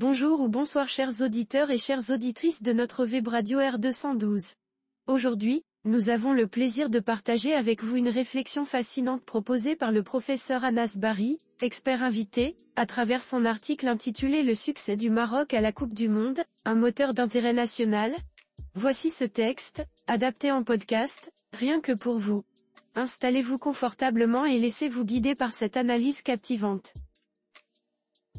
Bonjour ou bonsoir chers auditeurs et chères auditrices de notre web radio R212. Aujourd'hui, nous avons le plaisir de partager avec vous une réflexion fascinante proposée par le professeur Anas Bari, expert invité, à travers son article intitulé Le succès du Maroc à la Coupe du Monde, un moteur d'intérêt national. Voici ce texte, adapté en podcast, rien que pour vous. Installez-vous confortablement et laissez-vous guider par cette analyse captivante.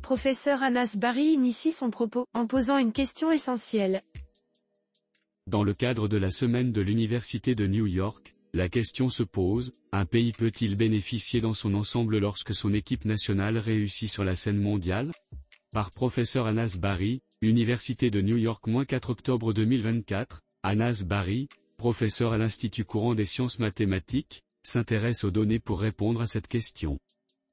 Professeur Anas Bari initie son propos en posant une question essentielle. Dans le cadre de la semaine de l'Université de New York, la question se pose, un pays peut-il bénéficier dans son ensemble lorsque son équipe nationale réussit sur la scène mondiale? Par professeur Anas Bari, Université de New York, 4 octobre 2024, Anas Bari, professeur à l'Institut courant des sciences mathématiques, s'intéresse aux données pour répondre à cette question.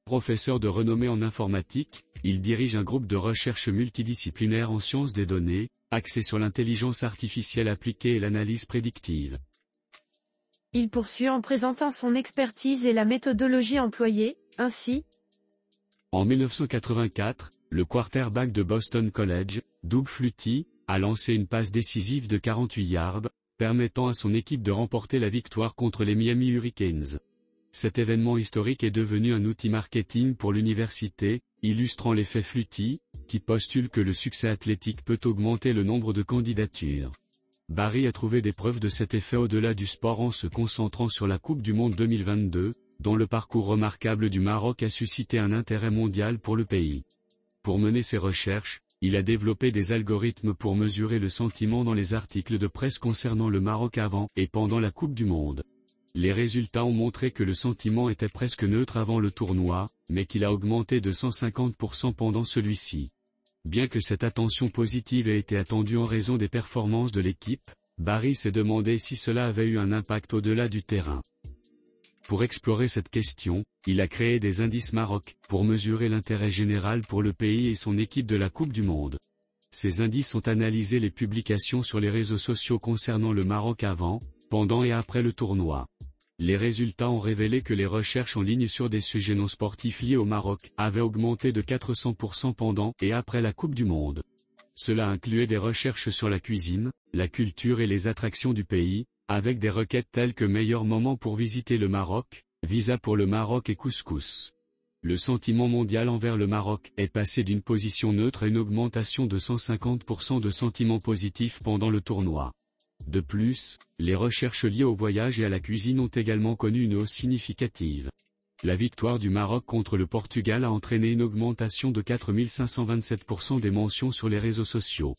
Professeur de renommée en informatique, il dirige un groupe de recherche multidisciplinaire en sciences des données, axé sur l'intelligence artificielle appliquée et l'analyse prédictive. Il poursuit en présentant son expertise et la méthodologie employée, ainsi. En 1984, le quarterback de Boston College, Doug Flutie, a lancé une passe décisive de 48 yards, permettant à son équipe de remporter la victoire contre les Miami Hurricanes. Cet événement historique est devenu un outil marketing pour l'université, illustrant l'effet Flutie, qui postule que le succès athlétique peut augmenter le nombre de candidatures. Bari a trouvé des preuves de cet effet au-delà du sport en se concentrant sur la Coupe du Monde 2022, dont le parcours remarquable du Maroc a suscité un intérêt mondial pour le pays. Pour mener ses recherches, il a développé des algorithmes pour mesurer le sentiment dans les articles de presse concernant le Maroc avant et pendant la Coupe du Monde. Les résultats ont montré que le sentiment était presque neutre avant le tournoi, mais qu'il a augmenté de 150% pendant celui-ci. Bien que cette attention positive ait été attendue en raison des performances de l'équipe, Bari s'est demandé si cela avait eu un impact au-delà du terrain. Pour explorer cette question, il a créé des indices Maroc, pour mesurer l'intérêt général pour le pays et son équipe de la Coupe du Monde. Ces indices ont analysé les publications sur les réseaux sociaux concernant le Maroc avant, pendant et après le tournoi. Les résultats ont révélé que les recherches en ligne sur des sujets non sportifs liés au Maroc avaient augmenté de 400% pendant et après la Coupe du Monde. Cela incluait des recherches sur la cuisine, la culture et les attractions du pays, avec des requêtes telles que meilleur moment pour visiter le Maroc, visa pour le Maroc et couscous. Le sentiment mondial envers le Maroc est passé d'une position neutre à une augmentation de 150% de sentiments positifs pendant le tournoi. De plus, les recherches liées au voyage et à la cuisine ont également connu une hausse significative. La victoire du Maroc contre le Portugal a entraîné une augmentation de 4527% des mentions sur les réseaux sociaux.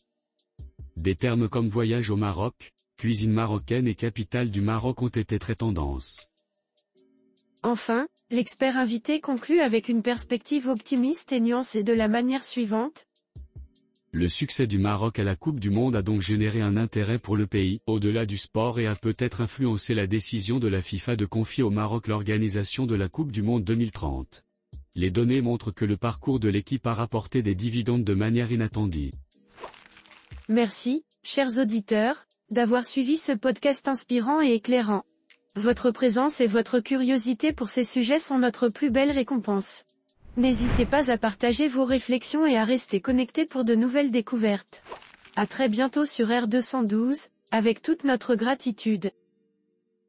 Des termes comme voyage au Maroc, cuisine marocaine et capitale du Maroc ont été très tendance. Enfin, l'expert invité conclut avec une perspective optimiste et nuancée de la manière suivante. Le succès du Maroc à la Coupe du Monde a donc généré un intérêt pour le pays, au-delà du sport et a peut-être influencé la décision de la FIFA de confier au Maroc l'organisation de la Coupe du Monde 2030. Les données montrent que le parcours de l'équipe a rapporté des dividendes de manière inattendue. Merci, chers auditeurs, d'avoir suivi ce podcast inspirant et éclairant. Votre présence et votre curiosité pour ces sujets sont notre plus belle récompense. N'hésitez pas à partager vos réflexions et à rester connectés pour de nouvelles découvertes. À très bientôt sur R212, avec toute notre gratitude.